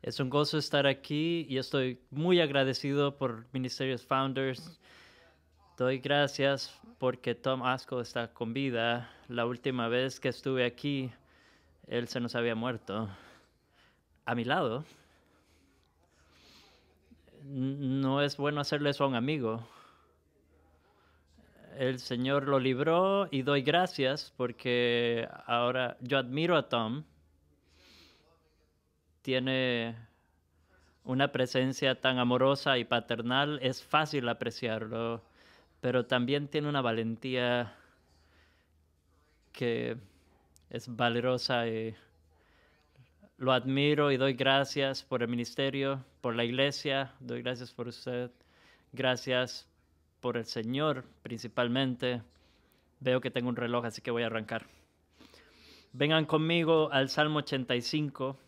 Es un gozo estar aquí y estoy muy agradecido por Ministerios Founders. Doy gracias porque Tom Askell está con vida. La última vez que estuve aquí, él se nos había muerto. A mi lado. No es bueno hacerle eso a un amigo. El Señor lo libró y doy gracias porque ahora yo admiro a Tom. Tiene una presencia tan amorosa y paternal, es fácil apreciarlo, pero también tiene una valentía que es valerosa y lo admiro y doy gracias por el ministerio, por la iglesia, doy gracias por usted, gracias por el Señor principalmente. Veo que tengo un reloj, así que voy a arrancar. Vengan conmigo al Salmo 85.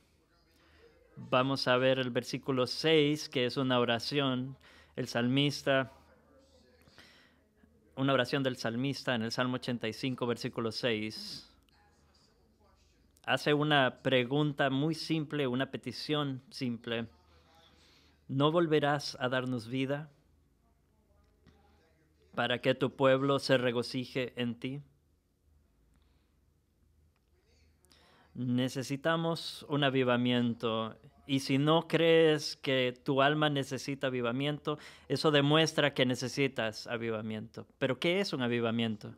Vamos a ver el versículo 6, que es una oración. El salmista, una oración del salmista en el Salmo 85, versículo 6. Hace una pregunta muy simple, una petición simple. ¿No volverás a darnos vida para que tu pueblo se regocije en ti? Necesitamos un avivamiento. Y si no crees que tu alma necesita avivamiento, eso demuestra que necesitas avivamiento. ¿Pero qué es un avivamiento?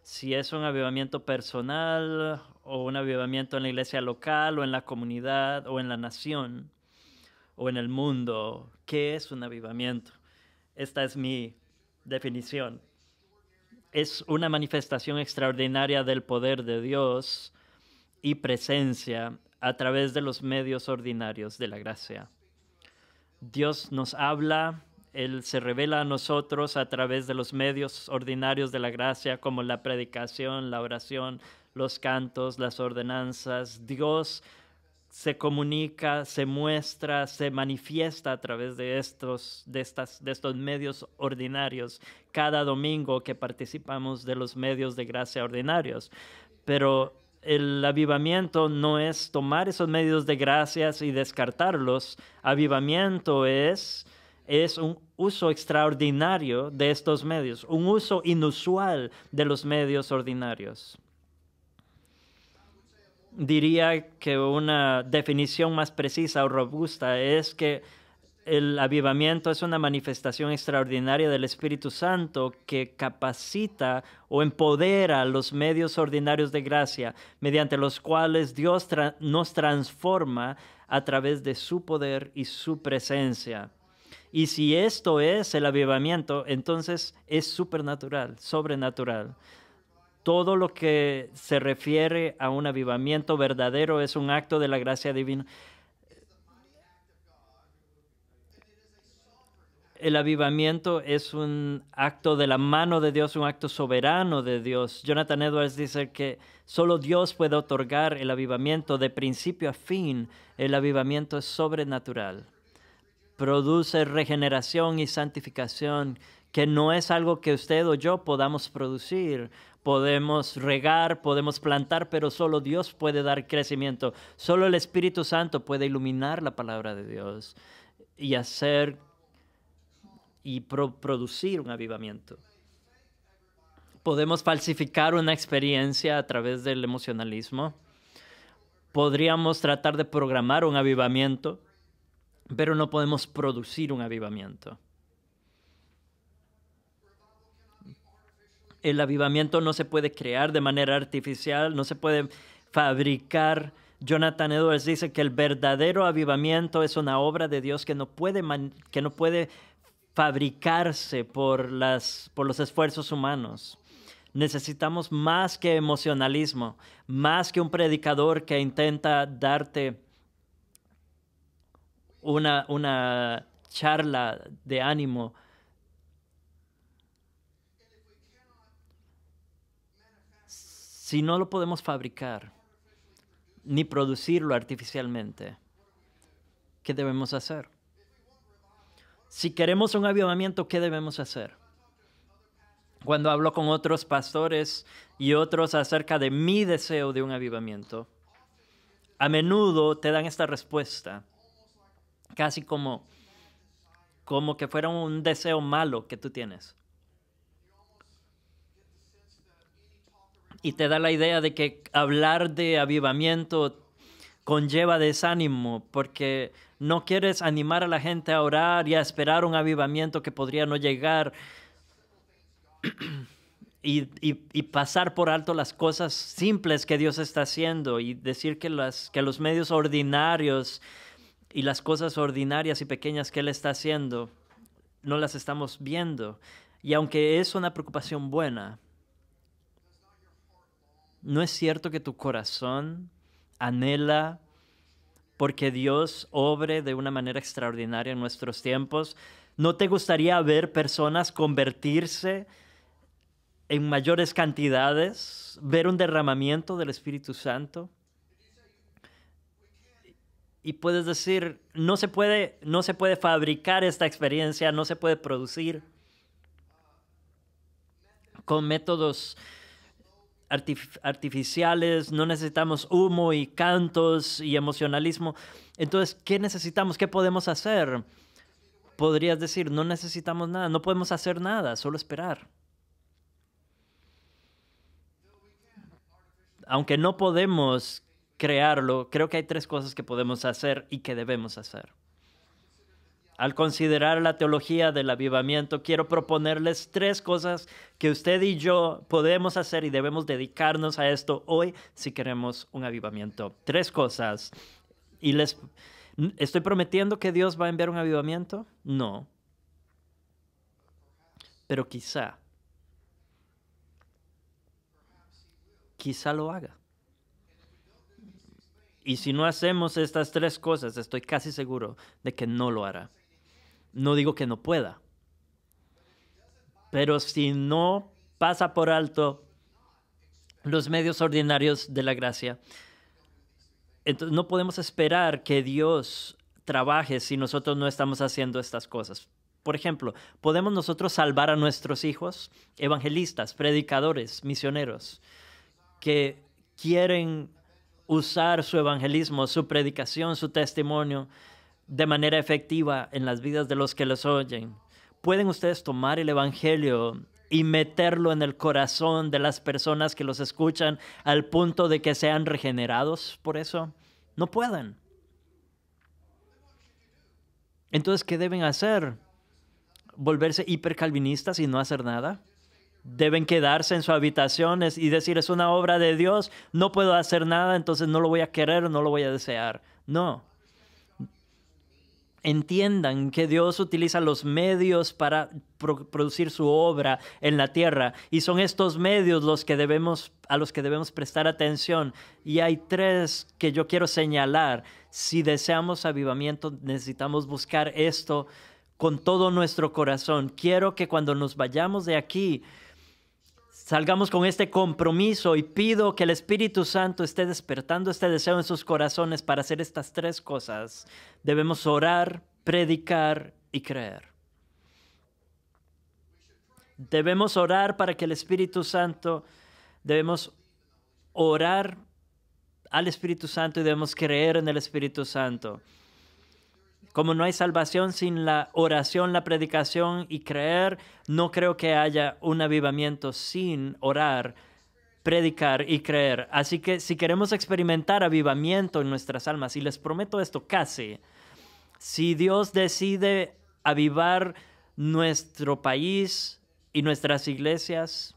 Si es un avivamiento personal o un avivamiento en la iglesia local o en la comunidad o en la nación o en el mundo, ¿qué es un avivamiento? Esta es mi definición. Es una manifestación extraordinaria del poder de Dios y presencia a través de los medios ordinarios de la gracia. Dios nos habla, Él se revela a nosotros a través de los medios ordinarios de la gracia, como la predicación, la oración, los cantos, las ordenanzas. Dios se comunica, se muestra, se manifiesta a través de estos medios ordinarios cada domingo que participamos de los medios de gracia ordinarios. Pero el avivamiento no es tomar esos medios de gracias y descartarlos. Avivamiento es un uso extraordinario de estos medios, un uso inusual de los medios ordinarios. Diría que una definición más precisa o robusta es que el avivamiento es una manifestación extraordinaria del Espíritu Santo que capacita o empodera los medios ordinarios de gracia mediante los cuales Dios nos transforma a través de su poder y su presencia. Y si esto es el avivamiento, entonces es supernatural, sobrenatural. Todo lo que se refiere a un avivamiento verdadero es un acto de la gracia divina. El avivamiento es un acto de la mano de Dios, un acto soberano de Dios. Jonathan Edwards dice que solo Dios puede otorgar el avivamiento de principio a fin. El avivamiento es sobrenatural. Produce regeneración y santificación, que no es algo que usted o yo podamos producir. Podemos regar, podemos plantar, pero solo Dios puede dar crecimiento. Solo el Espíritu Santo puede iluminar la palabra de Dios y hacer y producir un avivamiento. Podemos falsificar una experiencia a través del emocionalismo. Podríamos tratar de programar un avivamiento, pero no podemos producir un avivamiento. El avivamiento no se puede crear de manera artificial, no se puede fabricar. Jonathan Edwards dice que el verdadero avivamiento es una obra de Dios que no puede fabricarse por los esfuerzos humanos. Necesitamos más que emocionalismo, más que un predicador que intenta darte una charla de ánimo. Si no lo podemos fabricar ni producirlo artificialmente, ¿qué debemos hacer? Si queremos un avivamiento, ¿qué debemos hacer? Cuando hablo con otros pastores y otros acerca de mi deseo de un avivamiento, a menudo te dan esta respuesta. casi como que fuera un deseo malo que tú tienes. Y te da la idea de que hablar de avivamiento conlleva desánimo, porque no quieres animar a la gente a orar y a esperar un avivamiento que podría no llegar, y pasar por alto las cosas simples que Dios está haciendo y decir que los medios ordinarios y las cosas ordinarias y pequeñas que Él está haciendo no las estamos viendo. Y aunque es una preocupación buena, ¿no es cierto que tu corazón anhela porque Dios obre de una manera extraordinaria en nuestros tiempos? ¿No te gustaría ver personas convertirse en mayores cantidades, ver un derramamiento del Espíritu Santo? Y puedes decir, no se puede fabricar esta experiencia, no se puede producir con métodos artificiales, no necesitamos humo y cantos y emocionalismo. Entonces, ¿qué necesitamos? ¿Qué podemos hacer? Podrías decir, no necesitamos nada, no podemos hacer nada, solo esperar. Aunque no podemos crearlo, creo que hay 3 cosas que podemos hacer y que debemos hacer. Al considerar la teología del avivamiento, quiero proponerles 3 cosas que usted y yo podemos hacer y debemos dedicarnos a esto hoy si queremos un avivamiento. 3 cosas. ¿Y les estoy prometiendo que Dios va a enviar un avivamiento? No. Pero quizá lo haga. Y si no hacemos estas 3 cosas, estoy casi seguro de que no lo hará. No digo que no pueda. Pero si no pasa por alto los medios ordinarios de la gracia, entonces no podemos esperar que Dios trabaje si nosotros no estamos haciendo estas cosas. Por ejemplo, ¿podemos nosotros salvar a nuestros hijos? Evangelistas, predicadores, misioneros, que quieren usar su evangelismo, su predicación, su testimonio de manera efectiva en las vidas de los que los oyen. ¿Pueden ustedes tomar el evangelio y meterlo en el corazón de las personas que los escuchan al punto de que sean regenerados por eso? No pueden. Entonces, ¿qué deben hacer? ¿Volverse hipercalvinistas y no hacer nada? ¿Deben quedarse en sus habitaciones y decir, es una obra de Dios, no puedo hacer nada, entonces no lo voy a querer o no lo voy a desear? No. Entiendan que Dios utiliza los medios para producir su obra en la tierra, y son estos medios a los que debemos prestar atención. Y hay 3 que yo quiero señalar. Si deseamos avivamiento, necesitamos buscar esto con todo nuestro corazón. Quiero que cuando nos vayamos de aquí, salgamos con este compromiso, y pido que el Espíritu Santo esté despertando este deseo en sus corazones para hacer estas 3 cosas. Debemos orar, predicar y creer. Debemos orar para que el Espíritu Santo, debemos orar al Espíritu Santo y debemos creer en el Espíritu Santo. Como no hay salvación sin la oración, la predicación y creer, no creo que haya un avivamiento sin orar, predicar y creer. Así que si queremos experimentar avivamiento en nuestras almas, y les prometo esto casi, si Dios decide avivar nuestro país y nuestras iglesias,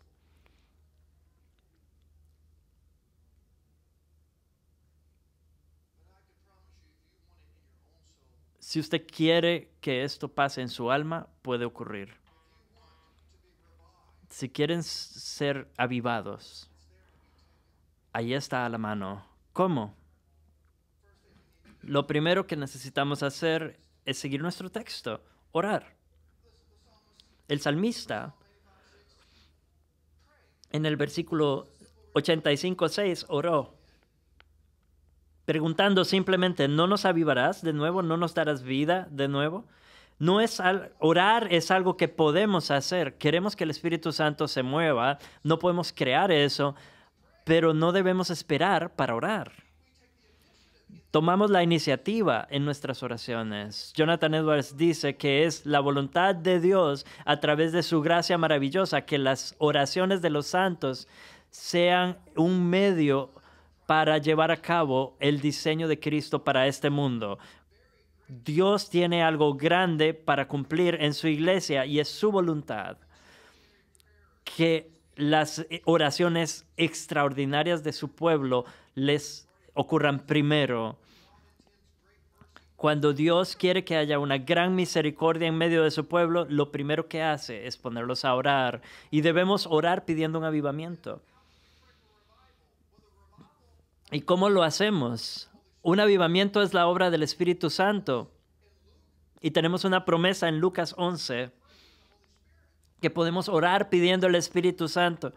si usted quiere que esto pase en su alma, puede ocurrir. Si quieren ser avivados, ahí está a la mano. ¿Cómo? Lo primero que necesitamos hacer es seguir nuestro texto, orar. El salmista, en el versículo 85:6, oró, preguntando simplemente, ¿no nos avivarás de nuevo? ¿No nos darás vida de nuevo? Orar es algo que podemos hacer. Queremos que el Espíritu Santo se mueva. No podemos crear eso, pero no debemos esperar para orar. tomamos la iniciativa en nuestras oraciones. Jonathan Edwards dice que es la voluntad de Dios a través de su gracia maravillosa que las oraciones de los santos sean un medio para llevar a cabo el diseño de Cristo para este mundo. Dios tiene algo grande para cumplir en su iglesia y es su voluntad que las oraciones extraordinarias de su pueblo les ocurran primero. Cuando Dios quiere que haya una gran misericordia en medio de su pueblo, lo primero que hace es ponerlos a orar. Y debemos orar pidiendo un avivamiento. ¿Y cómo lo hacemos? Un avivamiento es la obra del Espíritu Santo. Y tenemos una promesa en Lucas 11 que podemos orar pidiendo el Espíritu Santo.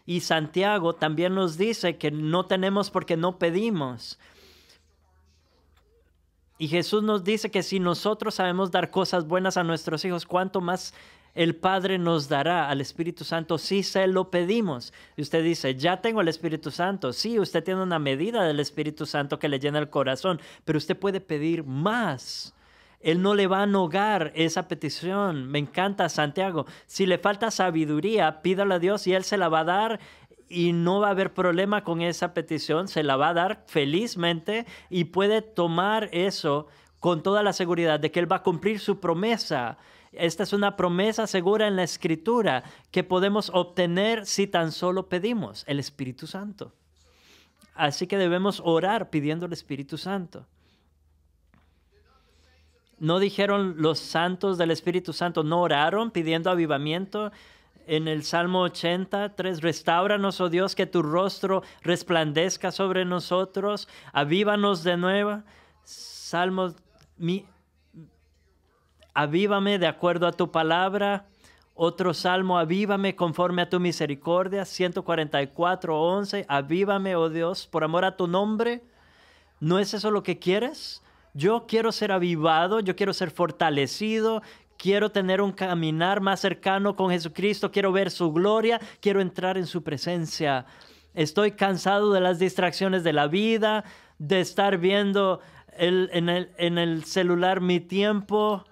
Y Santiago también nos dice que no tenemos porque no pedimos. Y Jesús nos dice que si nosotros sabemos dar cosas buenas a nuestros hijos, ¿cuánto más el Padre nos dará al Espíritu Santo si se lo pedimos? Y usted dice, ya tengo el Espíritu Santo. Sí, usted tiene una medida del Espíritu Santo que le llena el corazón, pero usted puede pedir más. Él no le va a negar esa petición. Me encanta Santiago. Si le falta sabiduría, pídala a Dios y Él se la va a dar. Y no va a haber problema con esa petición, se la va a dar felizmente y puede tomar eso con toda la seguridad de que Él va a cumplir su promesa. Esta es una promesa segura en la Escritura que podemos obtener si tan solo pedimos el Espíritu Santo. Así que debemos orar pidiendo el Espíritu Santo. ¿No dijeron los santos del Espíritu Santo, no oraron pidiendo avivamiento? En el Salmo 83, restáuranos, oh Dios, que tu rostro resplandezca sobre nosotros, avívanos de nuevo. Avívame de acuerdo a tu palabra. Otro salmo, avívame conforme a tu misericordia. 144:11, avívame, oh Dios, por amor a tu nombre. ¿No es eso lo que quieres? Yo quiero ser avivado, yo quiero ser fortalecido. Quiero tener un caminar más cercano con Jesucristo. Quiero ver su gloria. Quiero entrar en su presencia. Estoy cansado de las distracciones de la vida, de estar viendo en el celular mi tiempo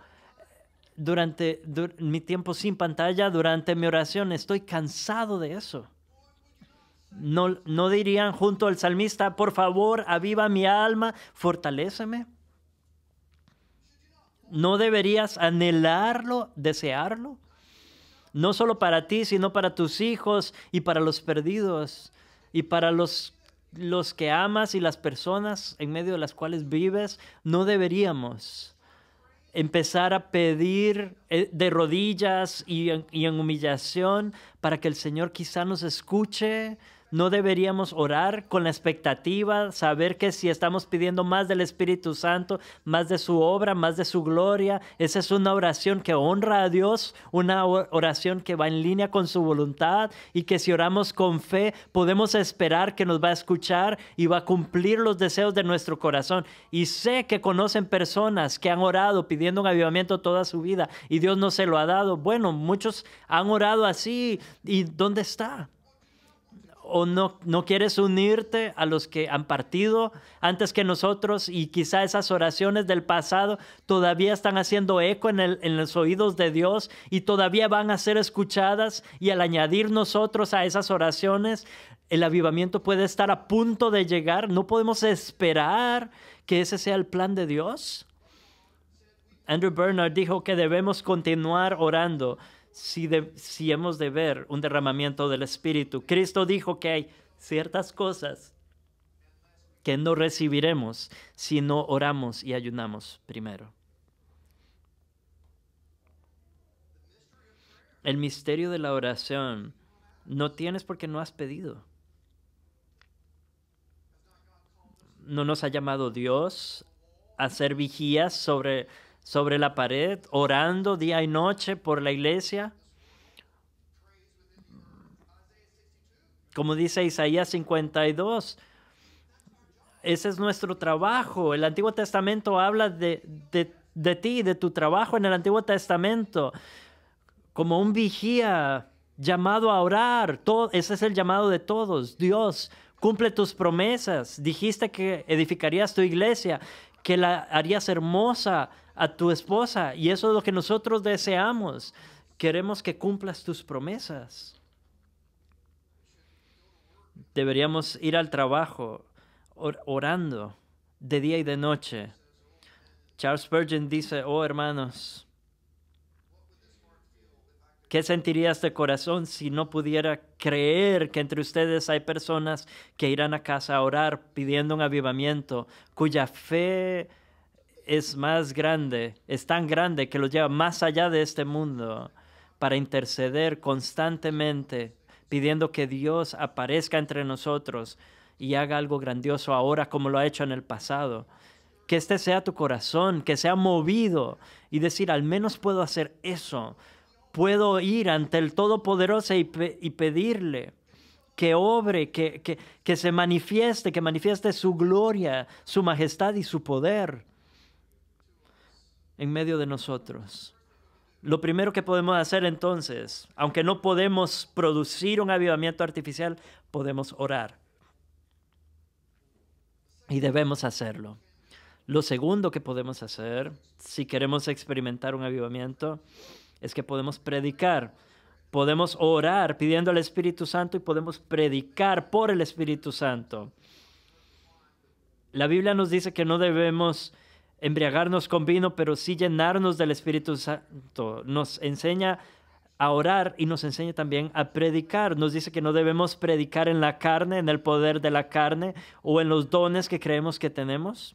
mi tiempo sin pantalla durante mi oración. Estoy cansado de eso. ¿No dirían junto al salmista, por favor, aviva mi alma, fortaléceme? ¿No deberías anhelarlo, desearlo? No solo para ti, sino para tus hijos y para los perdidos y para los que amas y las personas en medio de las cuales vives. No deberíamos empezar a pedir de rodillas y en humillación para que el Señor quizá nos escuche. No deberíamos orar con la expectativa, saber que si estamos pidiendo más del Espíritu Santo, más de su obra, más de su gloria, esa es una oración que honra a Dios, una oración que va en línea con su voluntad y que si oramos con fe podemos esperar que nos va a escuchar y va a cumplir los deseos de nuestro corazón. Y sé que conocen personas que han orado pidiendo un avivamiento toda su vida y Dios no se lo ha dado. Bueno, muchos han orado así. ¿Y dónde está? ¿O no quieres unirte a los que han partido antes que nosotros y quizá esas oraciones del pasado todavía están haciendo eco en los oídos de Dios y todavía van a ser escuchadas? Y al añadir nosotros a esas oraciones, el avivamiento puede estar a punto de llegar. ¿No podemos esperar que ese sea el plan de Dios? Andrew Bernard dijo que debemos continuar orando si hemos de ver un derramamiento del Espíritu. Cristo dijo que hay ciertas cosas que no recibiremos si no oramos y ayunamos primero. El misterio de la oración no tienes porque no has pedido. No nos ha llamado Dios a ser vigías sobre la pared, orando día y noche por la iglesia. Como dice Isaías 52, ese es nuestro trabajo. El Antiguo Testamento habla de ti, de tu trabajo en el Antiguo Testamento, como un vigía llamado a orar. Ese es el llamado de todos. Dios, Cumple tus promesas. Dijiste que edificarías tu iglesia, que la harías hermosa a tu esposa. Y eso es lo que nosotros deseamos. Queremos que cumplas tus promesas. Deberíamos ir al trabajo orando de día y de noche. Charles Spurgeon dice, oh hermanos, ¿qué sentiría este corazón si no pudiera creer que entre ustedes hay personas que irán a casa a orar pidiendo un avivamiento, cuya fe es más grande, es tan grande que los lleva más allá de este mundo para interceder constantemente, pidiendo que Dios aparezca entre nosotros y haga algo grandioso ahora como lo ha hecho en el pasado? Que este sea tu corazón, que sea movido y decir, al menos puedo hacer eso. Puedo ir ante el Todopoderoso y pedirle que obre, que se manifieste, que manifieste su gloria, su majestad y su poder en medio de nosotros. Lo primero que podemos hacer entonces, aunque no podemos producir un avivamiento artificial, podemos orar. Y debemos hacerlo. Lo segundo que podemos hacer, si queremos experimentar un avivamiento, es que podemos predicar. Podemos orar pidiendo al Espíritu Santo y podemos predicar por el Espíritu Santo. La Biblia nos dice que no debemos embriagarnos con vino, pero sí llenarnos del Espíritu Santo. Nos enseña a orar y nos enseña también a predicar. Nos dice que no debemos predicar en la carne, en el poder de la carne o en los dones que creemos que tenemos.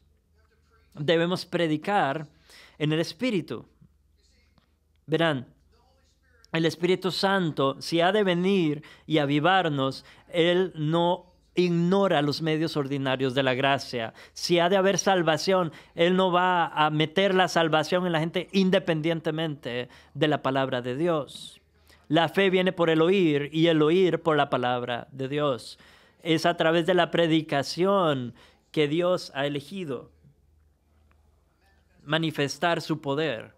Debemos predicar en el Espíritu. Verán, el Espíritu Santo, si ha de venir y avivarnos, Él no ignora los medios ordinarios de la gracia. Si ha de haber salvación, Él no va a meter la salvación en la gente independientemente de la palabra de Dios. La fe viene por el oír y el oír por la palabra de Dios. Es a través de la predicación que Dios ha elegido manifestar su poder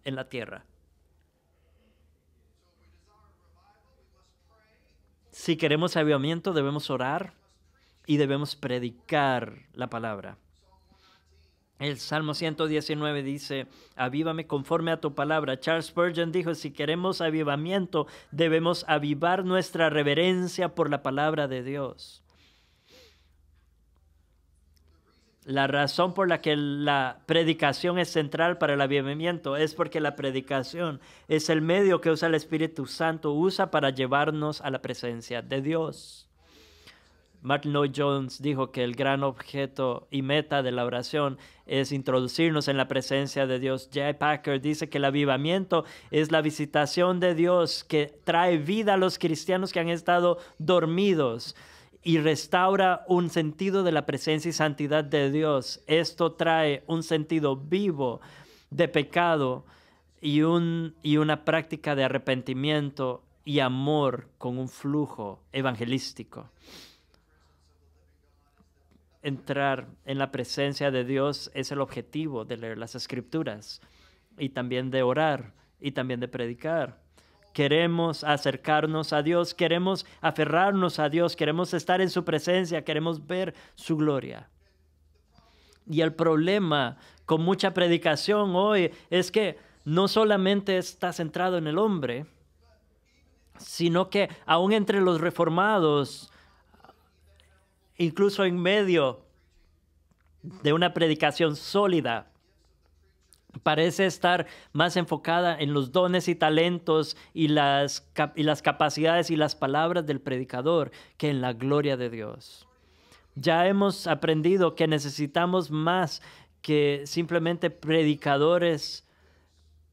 en la tierra. Si queremos avivamiento, debemos orar y debemos predicar la palabra. El Salmo 119 dice, avívame conforme a tu palabra. Charles Spurgeon dijo, si queremos avivamiento, debemos avivar nuestra reverencia por la palabra de Dios. La razón por la que la predicación es central para el avivamiento es porque la predicación es el medio que usa el Espíritu Santo, usa para llevarnos a la presencia de Dios. Martin Lloyd-Jones dijo que el gran objeto y meta de la oración es introducirnos en la presencia de Dios. J. Packer dice que el avivamiento es la visitación de Dios que trae vida a los cristianos que han estado dormidos y restaura un sentido de la presencia y santidad de Dios. Esto trae un sentido vivo de pecado y una práctica de arrepentimiento y amor con un flujo evangelístico. Entrar en la presencia de Dios es el objetivo de leer las Escrituras y también de orar y también de predicar. Queremos acercarnos a Dios, queremos aferrarnos a Dios, queremos estar en su presencia, queremos ver su gloria. Y el problema con mucha predicación hoy es que no solamente está centrado en el hombre, sino que aún entre los reformados, incluso en medio de una predicación sólida, parece estar más enfocada en los dones y talentos y las capacidades y las palabras del predicador que en la gloria de Dios. Ya hemos aprendido que necesitamos más que simplemente predicadores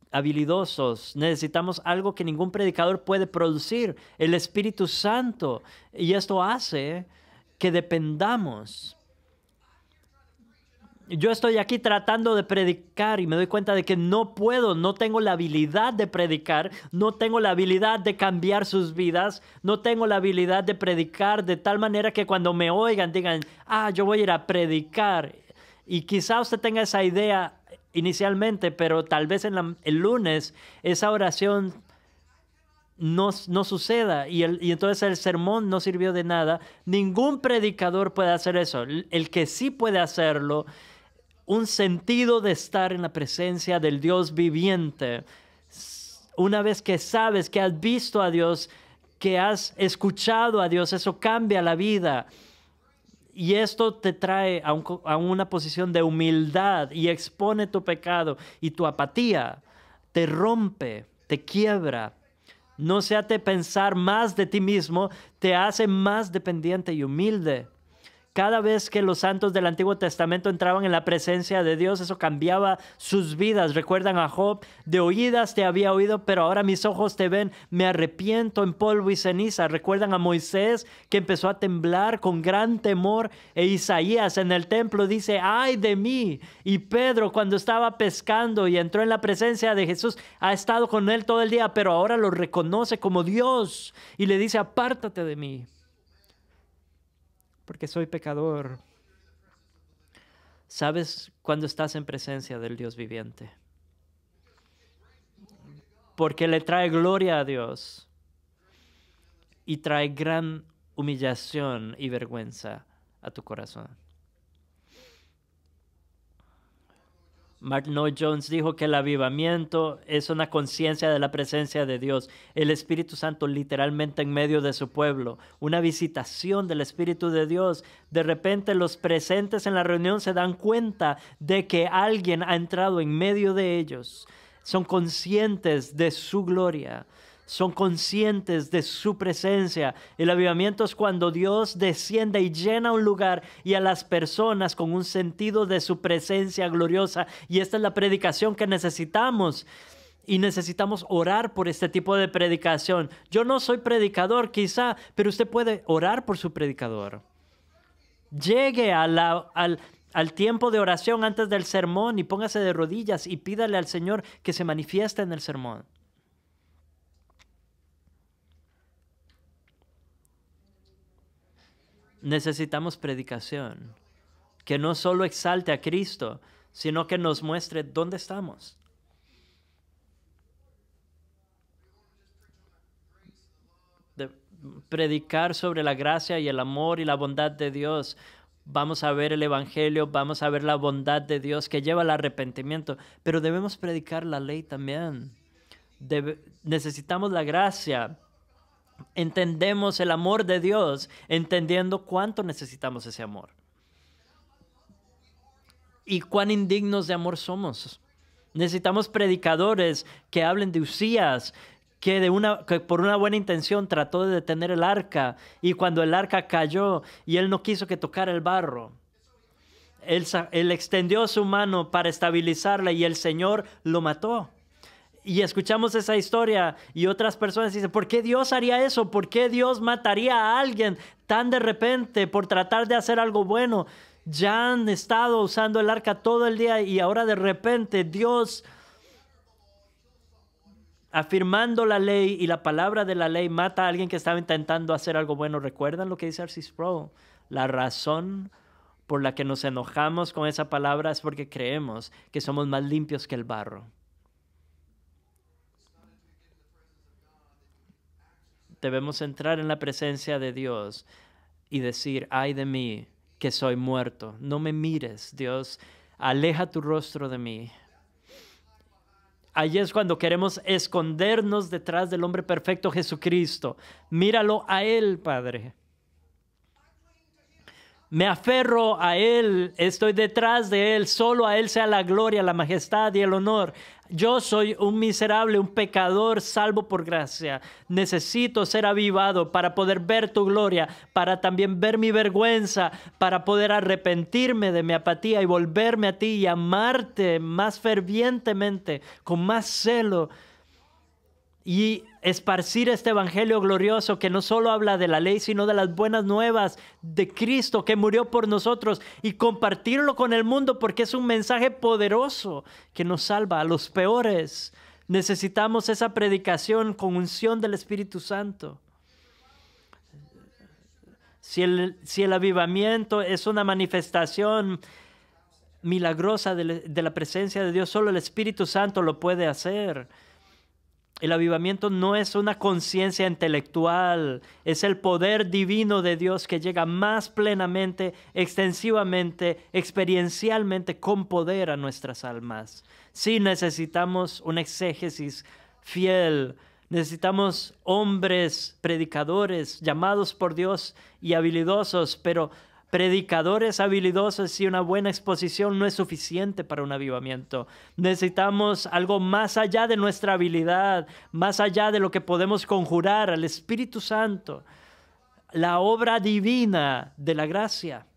habilidosos. Necesitamos algo que ningún predicador puede producir, el Espíritu Santo. Y esto hace que dependamos. Yo estoy aquí tratando de predicar y me doy cuenta de que no puedo, no tengo la habilidad de predicar, no tengo la habilidad de cambiar sus vidas, no tengo la habilidad de predicar de tal manera que cuando me oigan digan, yo voy a ir a predicar. Y quizá usted tenga esa idea inicialmente, pero tal vez el lunes esa oración no suceda. Y entonces el sermón no sirvió de nada. Ningún predicador puede hacer eso. El que sí puede hacerlo, un sentido de estar en la presencia del Dios viviente. Una vez que sabes que has visto a Dios, que has escuchado a Dios, eso cambia la vida. Y esto te trae a una posición de humildad y expone tu pecado y tu apatía. Te rompe, te quiebra. No se hace pensar más de ti mismo, te hace más dependiente y humilde. Cada vez que los santos del Antiguo Testamento entraban en la presencia de Dios, eso cambiaba sus vidas. Recuerdan a Job: de oídas te había oído, pero ahora mis ojos te ven, me arrepiento en polvo y ceniza. Recuerdan a Moisés, que empezó a temblar con gran temor, e Isaías en el templo dice: ¡ay de mí! Y Pedro, cuando estaba pescando y entró en la presencia de Jesús, ha estado con él todo el día, pero ahora lo reconoce como Dios y le dice: apártate de mí, porque soy pecador. ¿Sabes cuando estás en presencia del Dios viviente? Porque le trae gloria a Dios y trae gran humillación y vergüenza a tu corazón. Martin Lloyd-Jones dijo que el avivamiento es una conciencia de la presencia de Dios, el Espíritu Santo literalmente en medio de su pueblo, una visitación del Espíritu de Dios. De repente los presentes en la reunión se dan cuenta de que alguien ha entrado en medio de ellos. Son conscientes de su gloria, son conscientes de su presencia. El avivamiento es cuando Dios desciende y llena un lugar y a las personas con un sentido de su presencia gloriosa. Y esta es la predicación que necesitamos. Y necesitamos orar por este tipo de predicación. Yo no soy predicador quizá, pero usted puede orar por su predicador. Llegue al tiempo de oración antes del sermón y póngase de rodillas y pídale al Señor que se manifieste en el sermón. Necesitamos predicación que no solo exalte a Cristo, sino que nos muestre dónde estamos. De predicar sobre la gracia y el amor y la bondad de Dios. Vamos a ver el Evangelio, vamos a ver la bondad de Dios que lleva al arrepentimiento, pero debemos predicar la ley también. Necesitamos la gracia. Entendemos el amor de Dios, entendiendo cuánto necesitamos ese amor. Y cuán indignos de amor somos. Necesitamos predicadores que hablen de Usías, que por una buena intención trató de detener el arca, y cuando el arca cayó y él no quiso que tocara el barro, él extendió su mano para estabilizarla y el Señor lo mató. Y escuchamos esa historia y otras personas dicen: ¿por qué Dios haría eso? ¿Por qué Dios mataría a alguien tan de repente por tratar de hacer algo bueno? Ya han estado usando el arca todo el día y ahora de repente Dios, afirmando la ley y la palabra de la ley, mata a alguien que estaba intentando hacer algo bueno. ¿Recuerdan lo que dice R.C. Sproul? La razón por la que nos enojamos con esa palabra es porque creemos que somos más limpios que el barro. Debemos entrar en la presencia de Dios y decir: ay de mí, que soy muerto. No me mires, Dios. Aleja tu rostro de mí. Allí es cuando queremos escondernos detrás del hombre perfecto Jesucristo. Míralo a Él, Padre. Me aferro a Él, estoy detrás de Él. Solo a Él sea la gloria, la majestad y el honor. Yo soy un miserable, un pecador salvo por gracia. Necesito ser avivado para poder ver tu gloria, para también ver mi vergüenza, para poder arrepentirme de mi apatía y volverme a ti y amarte más fervientemente, con más celo. Y esparcir este evangelio glorioso que no solo habla de la ley, sino de las buenas nuevas de Cristo que murió por nosotros, y compartirlo con el mundo porque es un mensaje poderoso que nos salva a los peores. Necesitamos esa predicación con unción del Espíritu Santo. Si el avivamiento es una manifestación milagrosa de la presencia de Dios, solo el Espíritu Santo lo puede hacer. El avivamiento no es una conciencia intelectual, es el poder divino de Dios que llega más plenamente, extensivamente, experiencialmente, con poder a nuestras almas. Sí, necesitamos una exégesis fiel, necesitamos hombres predicadores llamados por Dios y habilidosos, pero predicadores habilidosos y una buena exposición no es suficiente para un avivamiento. Necesitamos algo más allá de nuestra habilidad, más allá de lo que podemos conjurar, al Espíritu Santo, la obra divina de la gracia.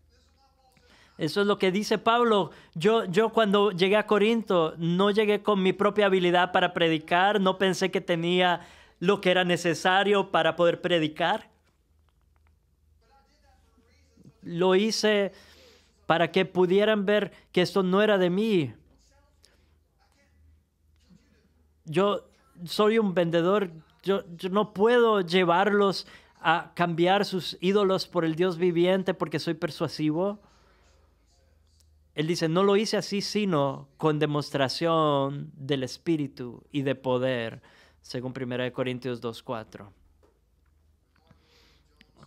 Eso es lo que dice Pablo. Yo cuando llegué a Corinto no llegué con mi propia habilidad para predicar, no pensé que tenía lo que era necesario para poder predicar. Lo hice para que pudieran ver que esto no era de mí. Yo soy un vendedor. Yo no puedo llevarlos a cambiar sus ídolos por el Dios viviente porque soy persuasivo. Él dice, no lo hice así, sino con demostración del Espíritu y de poder, según 1 Corintios 2:4.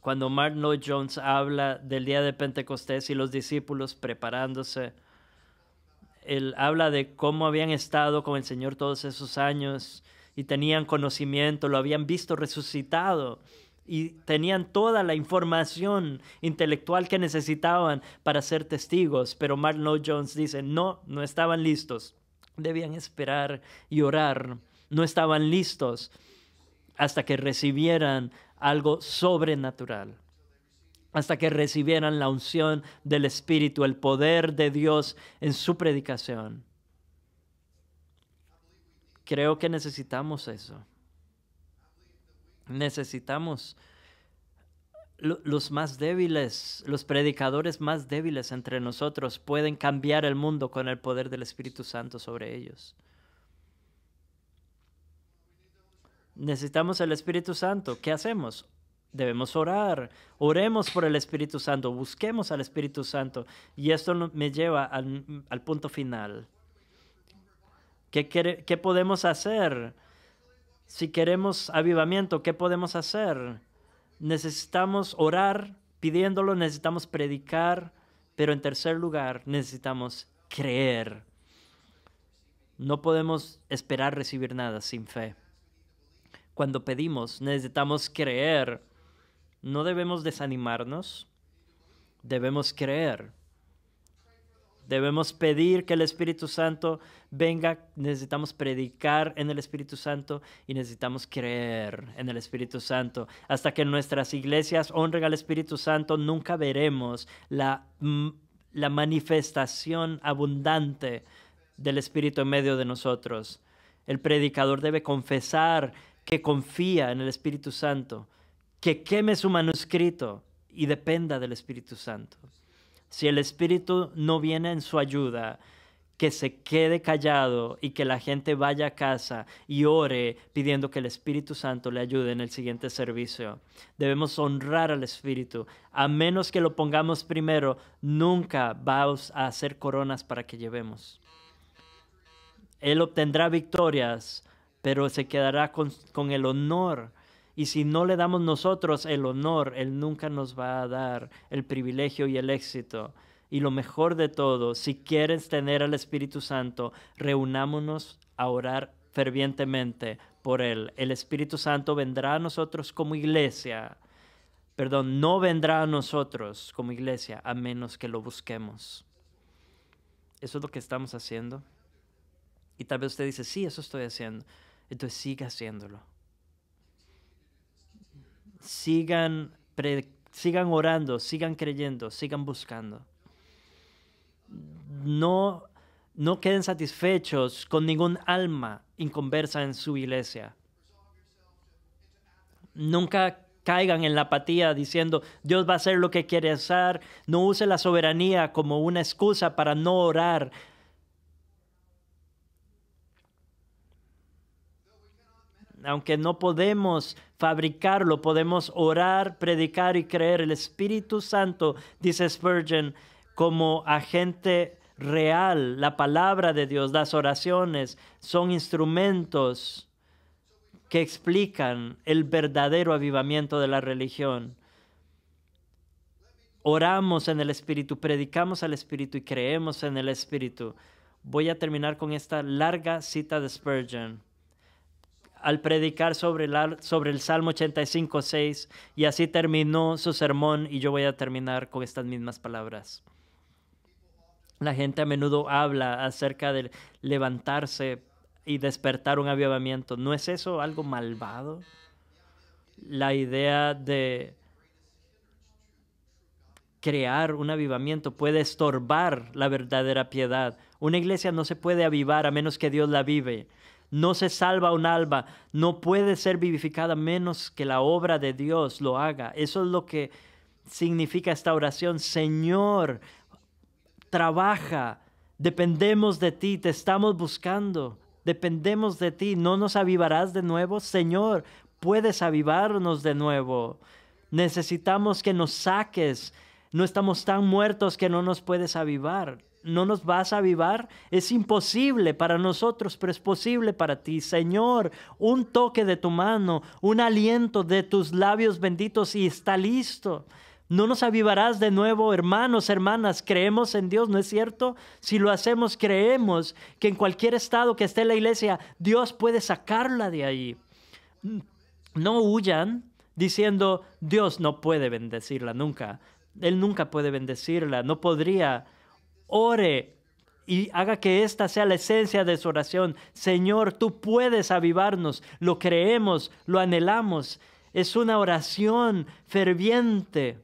Cuando Martin Lloyd-Jones habla del día de Pentecostés y los discípulos preparándose, él habla de cómo habían estado con el Señor todos esos años y tenían conocimiento, lo habían visto resucitado y tenían toda la información intelectual que necesitaban para ser testigos. Pero Martin Lloyd-Jones dice, no estaban listos. Debían esperar y orar. No estaban listos hasta que recibieran algo sobrenatural, hasta que recibieran la unción del Espíritu, el poder de Dios en su predicación. Creo que necesitamos eso. Necesitamos los más débiles, los predicadores más débiles entre nosotros pueden cambiar el mundo con el poder del Espíritu Santo sobre ellos. Necesitamos el Espíritu Santo. ¿Qué hacemos? Debemos orar. Oremos por el Espíritu Santo. Busquemos al Espíritu Santo. Y esto me lleva al punto final. ¿Qué podemos hacer? Si queremos avivamiento, ¿qué podemos hacer? Necesitamos orar pidiéndolo, necesitamos predicar, pero en tercer lugar necesitamos creer. No podemos esperar recibir nada sin fe. Cuando pedimos, necesitamos creer. No debemos desanimarnos. Debemos creer. Debemos pedir que el Espíritu Santo venga. Necesitamos predicar en el Espíritu Santo y necesitamos creer en el Espíritu Santo. Hasta que nuestras iglesias honren al Espíritu Santo, nunca veremos la manifestación abundante del Espíritu en medio de nosotros. El predicador debe confesar que confía en el Espíritu Santo, que queme su manuscrito y dependa del Espíritu Santo. Si el Espíritu no viene en su ayuda, que se quede callado y que la gente vaya a casa y ore pidiendo que el Espíritu Santo le ayude en el siguiente servicio. Debemos honrar al Espíritu. A menos que lo pongamos primero, nunca vamos a hacer coronas para que llevemos. Él obtendrá victorias, pero se quedará con el honor. Y si no le damos nosotros el honor, Él nunca nos va a dar el privilegio y el éxito. Y lo mejor de todo, si quieres tener al Espíritu Santo, reunámonos a orar fervientemente por Él. El Espíritu Santo vendrá a nosotros como iglesia. Perdón, no vendrá a nosotros como iglesia a menos que lo busquemos. Eso es lo que estamos haciendo. Y tal vez usted dice, sí, eso estoy haciendo. Entonces siga haciéndolo. Sigan orando, sigan creyendo, sigan buscando. No queden satisfechos con ningún alma inconversa en su iglesia. Nunca caigan en la apatía diciendo, Dios va a hacer lo que quiere hacer. No use la soberanía como una excusa para no orar. Aunque no podemos fabricarlo, podemos orar, predicar y creer. El Espíritu Santo, dice Spurgeon, como agente real. La palabra de Dios, las oraciones, son instrumentos que explican el verdadero avivamiento de la religión. Oramos en el Espíritu, predicamos al Espíritu y creemos en el Espíritu. Voy a terminar con esta larga cita de Spurgeon. Al predicar sobre el Salmo 85:6, y así terminó su sermón, y yo voy a terminar con estas mismas palabras. La gente a menudo habla acerca de levantarse y despertar un avivamiento. ¿No es eso algo malvado? La idea de crear un avivamiento puede estorbar la verdadera piedad. Una iglesia no se puede avivar a menos que Dios la avive. No se salva un alma, no puede ser vivificada a menos que la obra de Dios lo haga. Eso es lo que significa esta oración. Señor, trabaja, dependemos de ti, te estamos buscando, dependemos de ti. ¿No nos avivarás de nuevo? Señor, puedes avivarnos de nuevo. Necesitamos que nos saques. No estamos tan muertos que no nos puedes avivar. ¿No nos vas a avivar? Es imposible para nosotros, pero es posible para ti. Señor, un toque de tu mano, un aliento de tus labios benditos y está listo. ¿No nos avivarás de nuevo, hermanos, hermanas? Creemos en Dios, ¿no es cierto? Si lo hacemos, creemos que en cualquier estado que esté la iglesia, Dios puede sacarla de ahí. No huyan diciendo, Dios no puede bendecirla nunca. Él nunca puede bendecirla, no podría. Ore y haga que esta sea la esencia de su oración. Señor, tú puedes avivarnos, lo creemos, lo anhelamos. Es una oración ferviente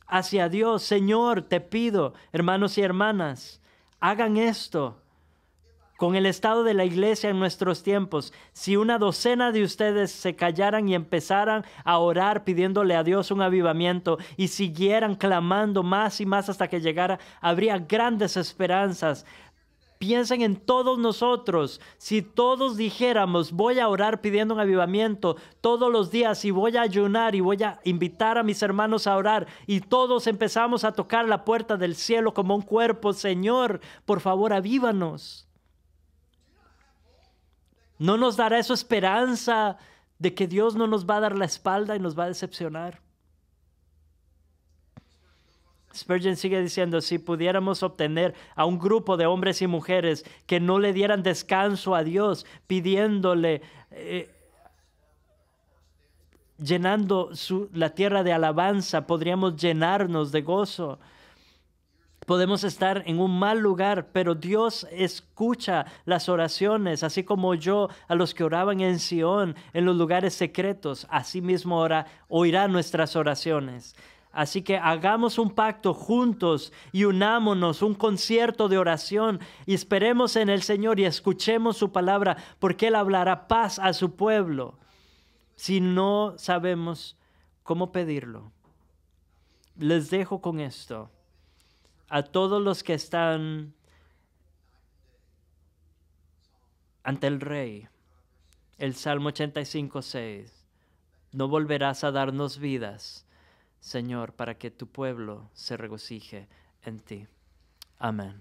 hacia Dios. Señor, te pido, hermanos y hermanas, hagan esto. Con el estado de la iglesia en nuestros tiempos, si una docena de ustedes se callaran y empezaran a orar pidiéndole a Dios un avivamiento y siguieran clamando más y más hasta que llegara, habría grandes esperanzas. Piensen en todos nosotros. Si todos dijéramos, voy a orar pidiendo un avivamiento todos los días y voy a ayunar y voy a invitar a mis hermanos a orar y todos empezamos a tocar la puerta del cielo como un cuerpo, Señor, por favor, avívanos. ¿No nos dará eso esperanza de que Dios no nos va a dar la espalda y nos va a decepcionar? Spurgeon sigue diciendo, si pudiéramos obtener a un grupo de hombres y mujeres que no le dieran descanso a Dios, pidiéndole, llenando la tierra de alabanza, podríamos llenarnos de gozo. Podemos estar en un mal lugar, pero Dios escucha las oraciones, así como oyó a los que oraban en Sión, en los lugares secretos. Así mismo oirá nuestras oraciones. Así que hagamos un pacto juntos y unámonos, un concierto de oración y esperemos en el Señor y escuchemos su palabra, porque Él hablará paz a su pueblo. Si no sabemos cómo pedirlo, les dejo con esto. A todos los que están ante el Rey, el Salmo 85:6, no volverás a darnos vidas, Señor, para que tu pueblo se regocije en ti. Amén.